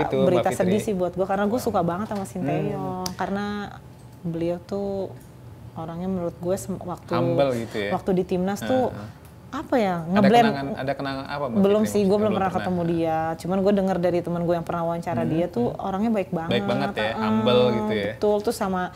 itu, berita Mbak Fitri. sedih sih buat gue karena gue suka banget sama Sinteyong karena beliau tuh orangnya menurut gue humble gitu ya. waktu di timnas tuh apa ya ada kenangan apa Mbak belum Fitri, sih, gue maksudnya? belum pernah ketemu dia, cuman gue dengar dari teman gue yang pernah wawancara dia tuh orangnya baik banget ya, humble gitu ya. Betul, tuh sama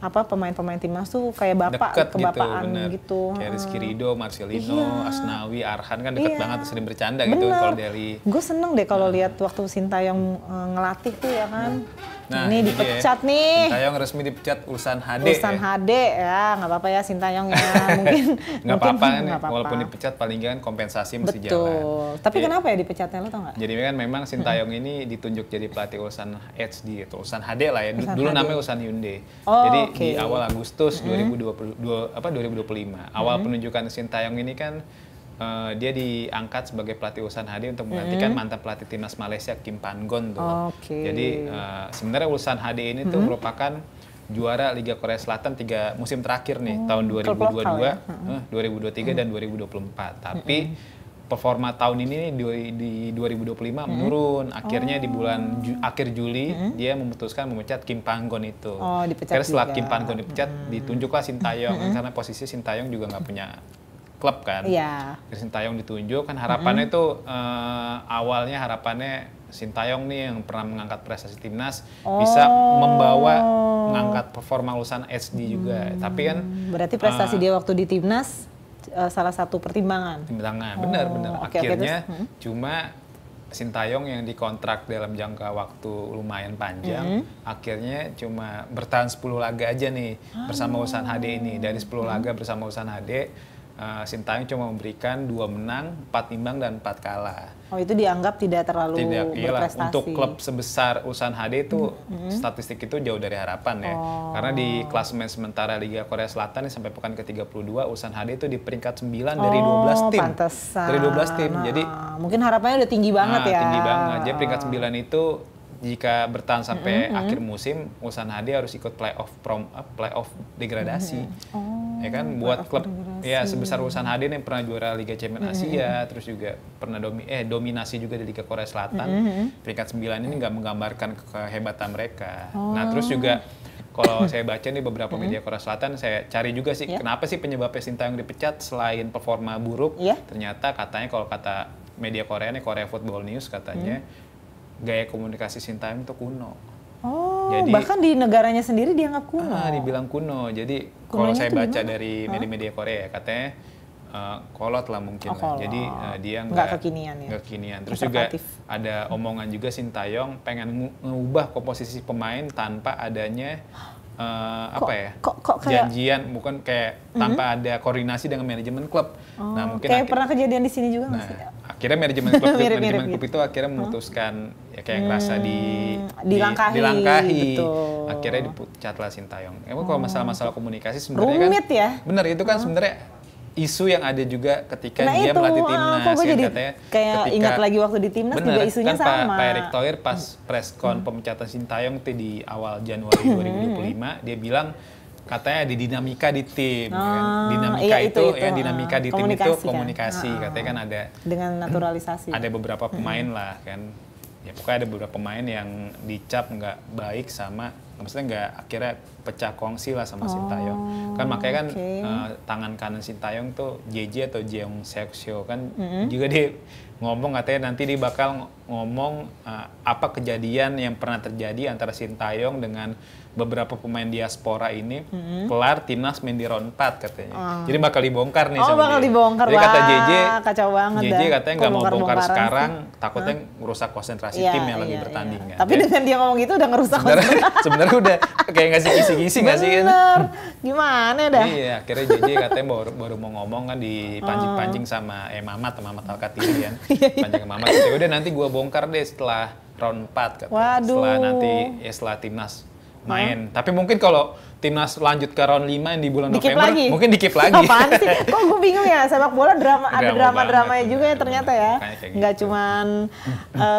pemain-pemain timnas tuh kayak bapak, deket kebapaan gitu. Kayak Rizky Ridho, Marcelino, Asnawi, Arhan kan deket banget, sering bercanda bener. gitu kalau dari. Gue seneng deh kalau lihat waktu Sintayong ngelatih tuh ya kan. Nah, ini dipecat nih. Sintayong resmi dipecat Ulsan HD. Ulsan HD ya, nggak apa-apa ya Sintayong ya. mungkin nggak apa-apa kan, walaupun dipecat paling kan kompensasi mesti jalan. Betul. Tapi kenapa ya dipecatnya, lo tau nggak? Jadi kan memang Sintayong ini ditunjuk jadi pelatih Ulsan HD atau Ulsan HD lah ya. Dulu namanya Ulsan Hyundai. Jadi di awal Agustus 2025, awal penunjukan Sintayong ini kan dia diangkat sebagai pelatih Ulsan HD untuk menggantikan mantan pelatih timnas Malaysia Kim Pan-gon tuh. Jadi sebenarnya Ulsan HD ini tuh merupakan juara Liga Korea Selatan 3 musim terakhir nih, tahun 2022, 2023 dan 2024. Tapi performa tahun ini di 2025 menurun. Akhirnya di bulan akhir Juli dia memutuskan memecat Kim Pan-gon itu. Karena setelah Kim Pan-gon dipecat, ditunjuklah Sintayong karena posisi Sintayong juga nggak punya klub kan. Sintayong ditunjuk kan harapannya itu awalnya harapannya Sintayong nih yang pernah mengangkat prestasi timnas bisa membawa mengangkat performa Ulsan HD juga. Tapi kan berarti prestasi dia waktu di timnas salah satu pertimbangan. Benar. Akhirnya cuma Sintayong yang dikontrak dalam jangka waktu lumayan panjang, akhirnya cuma bertahan 10 laga aja nih bersama Ulsan HD ini. Dari 10 laga bersama Ulsan HD, Sintayong cuma memberikan 2 menang, 4 imbang dan 4 kalah. Itu dianggap tidak terlalu berprestasi. Untuk klub sebesar Ulsan HD itu statistik itu jauh dari harapan ya. Karena di klasemen sementara Liga Korea Selatan nih, sampai pekan ke-32 Ulsan HD itu di peringkat 9 dari 12 tim. Pantesan. Dari 12 tim. Jadi mungkin harapannya udah tinggi banget ya. Tinggi banget. Jadi peringkat 9 itu jika bertahan sampai akhir musim, Ulsan HD harus ikut playoff degradasi. Ya kan, buat klub ya sebesar Ulsan HD yang pernah juara Liga Champions Asia, terus juga pernah dominasi juga di Liga Korea Selatan. Peringkat 9 ini nggak menggambarkan kehebatan mereka. Nah, terus juga kalau saya baca nih beberapa media Korea Selatan, saya cari juga sih kenapa sih penyebabnya Sintayong dipecat selain performa buruk. Ternyata katanya kalau kata media Korea nih, Korea Football News katanya gaya komunikasi Sintayong itu kuno. Jadi, bahkan di negaranya sendiri dianggap kuno. Dibilang kuno. Jadi kalau saya baca dari media-media Korea katanya kolot lah mungkin lah. Jadi dia nggak kekinian. Terus juga ada omongan juga Sintayong pengen mengubah komposisi pemain tanpa adanya janjian, bukan kayak tanpa ada koordinasi dengan manajemen klub. Nah, mungkin kayak pernah kejadian di sini juga nggak sih? Akhirnya manajemen klub itu akhirnya memutuskan ya kayak ngerasa dilangkahi. Akhirnya dipecatlah Sintayong. Emang kalau masalah-masalah komunikasi sebenarnya rumit kan, ya? Bener, itu kan sebenarnya isu yang ada juga ketika dia melatih timnas. Gue jadi katanya kayak ingat lagi waktu di timnas juga isunya kan sama. Pak Erick Thohir pas preskon pemecatan Sintayong itu di awal Januari 2025, dia bilang katanya ada dinamika di tim. Dinamika dinamika di tim itu komunikasi. Katanya kan ada dengan naturalisasi. Ada beberapa pemain lah kan. Ya pokoknya ada beberapa pemain yang dicap nggak baik sama, maksudnya nggak, akhirnya pecah kongsi lah sama Sintayong. Kan makanya kan tangan kanan Sintayong tuh JJ atau Jeong Seok-seo kan juga dia ngomong katanya nanti dia bakal ngomong apa kejadian yang pernah terjadi antara Sintayong dengan beberapa pemain diaspora ini kelar timnas main di round 4 katanya. Jadi bakal dibongkar nih sama bakal dia. dibongkar. Jadi kata JJ, kacau banget JJ katanya nggak mau bongkar sekarang, takutnya ngerusak konsentrasi tim yang lagi bertanding. Kan. Tapi dengan dia ngomong gitu udah ngerusak sebenarnya udah kayak ngasih kisi-kisi nggak sih? Bener, gimana dah? Iya, akhirnya JJ katanya baru mau ngomong kan dipancing-pancing sama Mamat Al-Katiri kan. Pancing Mamat, ya udah nanti gua bongkar deh setelah round 4 katanya. Setelah nanti setelah timnas main. Tapi mungkin kalau timnas lanjut ke round 5 yang di bulan Dikip November, lagi? mungkin dikip lagi. Apaan sih? Kok gue bingung ya, sepak bola ada drama-dramanya juga ya ternyata ya. Nggak gitu. cuman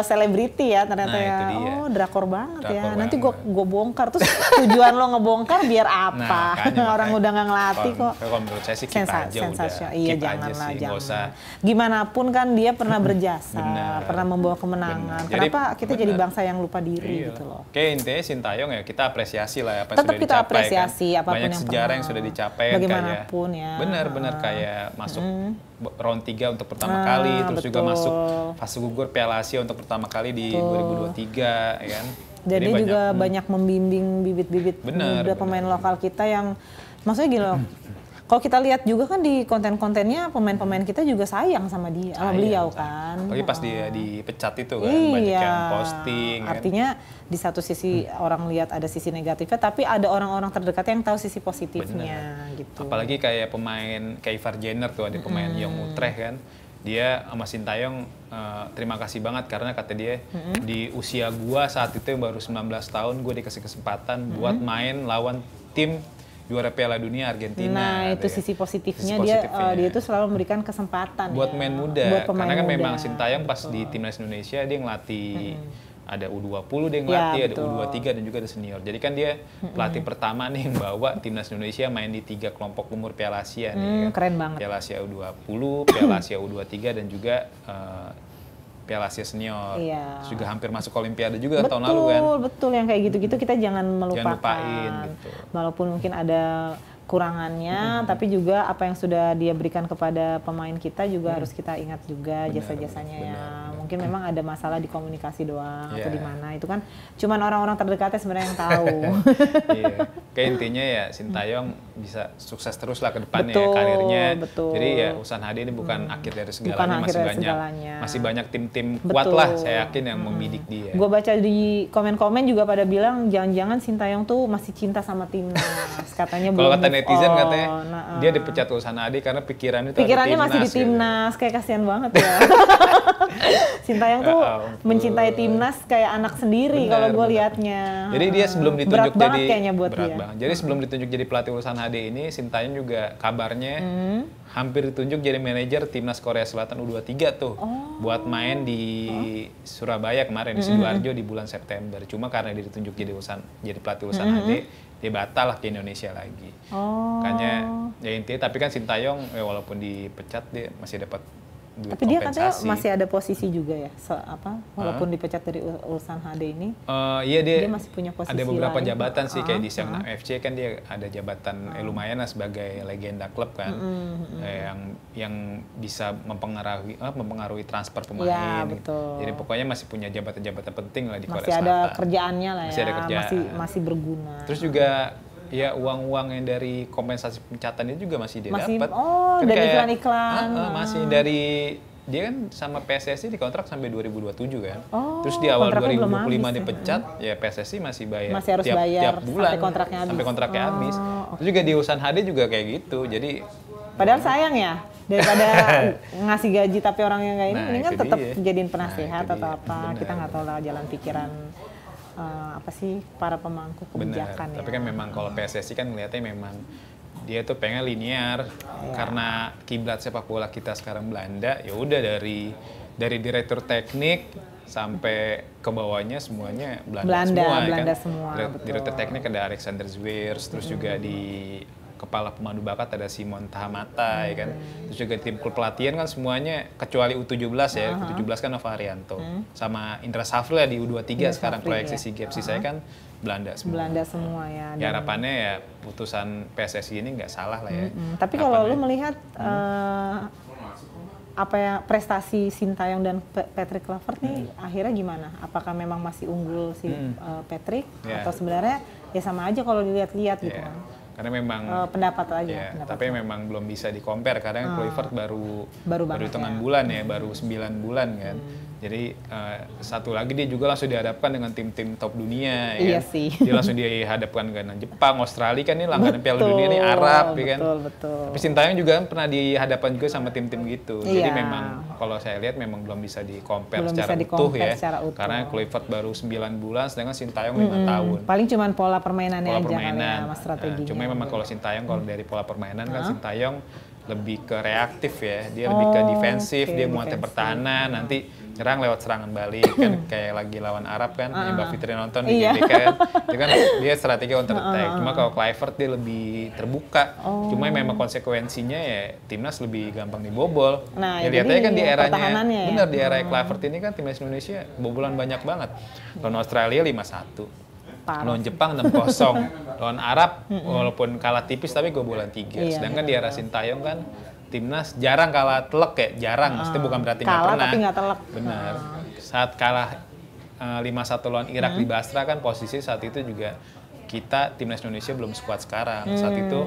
selebriti ya ternyata Nah, ya. itu dia. Oh, drakor banget ya. Drakor Nanti banget. gue bongkar. Terus tujuan lo ngebongkar biar apa? makanya, Orang udah nggak ngelatih kok. Kalau menurut saya sih keep aja udah. Iya, Keep aja janganlah, sih, nggak usah. Gimana pun kan dia pernah berjasa, Bener. pernah membawa kemenangan. Bener. Kenapa Jadi, kita jadi bener. bangsa yang lupa diri Iya. gitu loh. Oke, intinya Sintayong ya kita apresiasi lah apa yang Tetap sudah kita dicapai apresiasi kan. apapun Banyak yang sejarah pernah. yang sudah dicapai kan, Bagaimanapun ya. Benar-benar kayak masuk round 3 untuk pertama kali, terus juga betul. masuk fase gugur Piala Asia untuk pertama kali di 2023 ya kan. Jadi juga banyak membimbing bibit-bibit Bener, muda pemain lokal kita yang maksudnya gini loh. Kalau kita lihat juga kan di konten-kontennya pemain-pemain kita juga sayang sama dia, sama beliau kan. Apalagi pas dia dipecat itu kan, banyak yang posting kan. Artinya di satu sisi orang lihat ada sisi negatifnya, tapi ada orang-orang terdekat yang tahu sisi positifnya gitu. Apalagi kayak pemain kayak Ivar Jenner tuh, ada pemain Young Utrecht kan. Dia sama Sintayong terima kasih banget karena kata dia di usia gua saat itu yang baru 19 tahun gua dikasih kesempatan buat main lawan tim juara Piala Dunia Argentina. Nah, itu sisi positifnya, dia itu selalu memberikan kesempatan buat ya, pemain muda. buat pemain karena kan muda. memang Sintayong pas di timnas Indonesia dia ngelatih ada U20 dia ngelatih, ada U23 dan juga ada senior. Jadi kan dia pelatih pertama nih yang bawa timnas Indonesia main di 3 kelompok umur Piala Asia nih. Keren banget. Piala Asia U20, Piala Asia U23 dan juga Piala Asia Senior. Iya. Juga hampir masuk Olimpiade juga tahun lalu kan. Betul, yang kayak gitu-gitu kita jangan melupakan. Jangan lupain gitu. Walaupun mungkin ada kurangannya, tapi juga apa yang sudah dia berikan kepada pemain kita juga harus kita ingat juga jasa-jasanya ya. Mungkin memang ada masalah di komunikasi doang atau di mana, itu kan cuman orang-orang terdekatnya sebenarnya yang tahu. Iya. Kayak intinya ya Sintayong bisa sukses terus lah ke depannya Betul, karirnya. betul. Jadi ya Ulsan HD ini bukan akhir dari segalanya, Bukan akhir dari banyak segalanya. masih banyak tim-tim kuat Betul. lah saya yakin yang membidik dia. Gue baca di komen-komen juga pada bilang jangan-jangan Sintayong tuh masih cinta sama timnas. Katanya belum. Kalau kata netizen move on. katanya dia dipecat Ulsan HD karena pikirannya masih di timnas, kayak kasihan banget ya. Sintayong tuh mencintai timnas kayak anak sendiri kalau gue liatnya. Jadi dia sebelum ditunjuk berat banget jadi kayaknya buat dia. banget. Jadi sebelum ditunjuk jadi pelatih Ulsan HD ini, Sintayong juga kabarnya hampir ditunjuk jadi manajer timnas Korea Selatan U23 tuh, buat main di Surabaya kemarin di Sidoarjo di bulan September. Cuma karena dia ditunjuk jadi pelatih Ulsan HD, dia batal lah ke Indonesia lagi. Makanya ya intinya, tapi kan Sintayong walaupun dipecat dia masih dapat duit tapi dia katanya kompensasi. masih ada posisi juga ya, walaupun dipecat dari Ulsan HD ini. Iya dia masih punya posisi ada beberapa lain. jabatan sih kayak di Seoul FC kan dia ada jabatan lumayan lah sebagai legenda klub kan, yang bisa mempengaruhi transfer pemain. Ya, betul. Jadi pokoknya masih punya jabatan-jabatan penting lah di Korea Masih Selatan. ada kerjaannya lah ya, Masih ada kerjaan. masih berguna. Terus juga ya uang-uang yang dari kompensasi pemecatan itu juga masih dia dapat. Oh, Kan dari kayak, iklan-iklan. masih dari dia kan sama PSSI dikontrak sampai 2027 kan. Oh, terus di awal kontraknya belum 2025 habis dipecat, ya PSSI masih bayar. Masih harus tiap, bayar tiap bulan sampai kontraknya habis. Sampai kontraknya habis. Terus juga di Ulsan HD juga kayak gitu. Jadi padahal sayang ya, daripada ngasih gaji tapi orangnya kayak ini, mendingan tetap dia. jadiin penasehat itu atau dia. apa. Bener. Kita nggak tahu lah jalan pikiran apa sih para pemangku kebijakan. Tapi kan memang kalau PSSI kan ngeliatnya memang dia tuh pengen linear karena kiblat sepak bola kita sekarang Belanda, ya udah dari direktur teknik sampai ke bawahnya semuanya Belanda semua. Direktur teknik ada Alexander Zwiers, terus juga di kepala pemandu bakat ada Simon Tahamata ya kan. Terus juga tim klub pelatihan kan semuanya kecuali U17 ya. U17 kan Nova Arianto. Sama Indra Safri lah di U23 sekarang proyeksi SEA Games. Sisanya kan Belanda semua. Belanda semua ya. Ya harapannya ya putusan PSSI ini nggak salah lah ya. Tapi kalau lu melihat apa ya prestasi Sintayong dan Patrick Kluivert nih akhirnya gimana? Apakah memang masih unggul si Patrick atau sebenarnya ya sama aja kalau dilihat-lihat gitu kan? Karena memang pendapat aja. Tapi memang belum bisa di-compare karena Kluivert baru banget hitungan bulan ya, baru 9 bulan kan. Jadi satu lagi dia juga langsung dihadapkan dengan tim-tim top dunia. Iya kan? sih. Dia langsung dihadapkan dengan Jepang, Australia kan ini langganan Piala Dunia ini Arab, ya kan. Betul. Tapi Sintayong juga kan pernah dihadapkan juga sama tim-tim gitu. Iya. Jadi memang kalau saya lihat memang belum bisa di-compare secara utuh ya. Karena Kluivert baru 9 bulan, sedangkan Sintayong 5 tahun. Paling cuma pola permainannya pola permainan. Sama strateginya. Cuma memang kalau Sintayong kalau dari pola permainan kan Sintayong lebih ke reaktif ya, dia lebih ke defensif, dia menguatkan pertahanan, nanti nyerang lewat serangan balik kan kayak lagi lawan Arab kan, yang Mbak Fitri nonton di GBK kan, itu kan dia strategi counter attack. Cuma kalau Kluivert dia lebih terbuka, cuma memang konsekuensinya ya timnas lebih gampang dibobol. Nah, ya lihatnya kan di eranya, benar ya? di era Kluivert ini kan timnas Indonesia bobolan banyak banget. Lawan Australia 5-1. Lawan Jepang 6-0, lawan Arab walaupun kalah tipis tapi bobolan 3. Sedangkan di era Sintayong kan timnas jarang kalah telek ya, jarang. Maksudnya bukan berarti nggak pernah. Tapi nggak telek. Benar. Saat kalah 5-1 lawan Irak di Basra kan posisi saat itu juga kita timnas Indonesia belum sekuat sekarang. Saat itu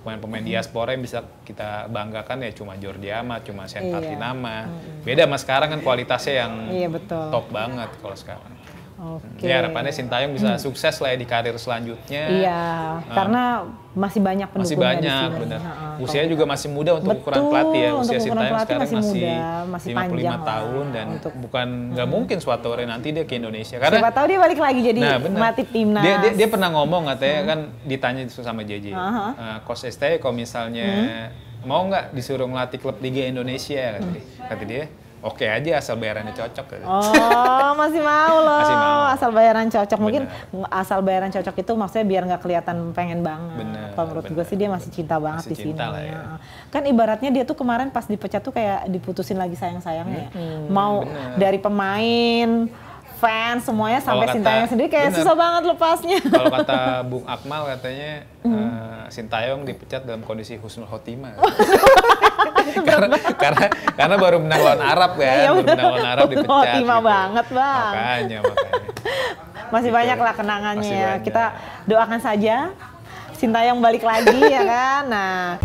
pemain-pemain diaspora yang bisa kita banggakan ya cuma Jordi Amat, cuma Sen Fatinama. Beda sama sekarang kan kualitasnya yang top banget kalau sekarang. Ya harapannya Sintayong bisa sukses lah ya di karir selanjutnya. Iya, karena masih banyak pendukungnya. Masih banyak, benar. Usianya juga masih muda untuk ukuran pelatih ya. Usia Sintayong sekarang masih 55 tahun dan bukan nggak mungkin suatu hari nanti dia ke Indonesia. Karena siapa tahu dia balik lagi jadi pelatih timnas. Dia pernah ngomong katanya kan ditanya sama JJ, Coach ST kalau misalnya mau nggak disuruh ngelatih klub Liga Indonesia kata dia. Oke aja asal bayarannya cocok. Oh, masih mau loh. Masih mau. Asal bayaran cocok. Mungkin asal bayaran cocok itu maksudnya biar nggak kelihatan pengen banget. Kalau menurut gue sih dia masih cinta banget di sini. Ya. Kan ibaratnya dia tuh kemarin pas dipecat tuh kayak diputusin lagi sayang-sayangnya. Mau dari pemain, fans semuanya sampai Sintayong sendiri kayak susah banget lepasnya. Kalau kata Bung Akmal katanya Sintayong dipecat dalam kondisi husnul khotimah. karena baru menang lawan Arab kan, baru menang lawan Arab dipecat. Khotimah gitu. Banget bang. Makanya. Masih gitu. Banyak lah kenangannya. Kita doakan saja Sintayong balik lagi ya kan. Nah.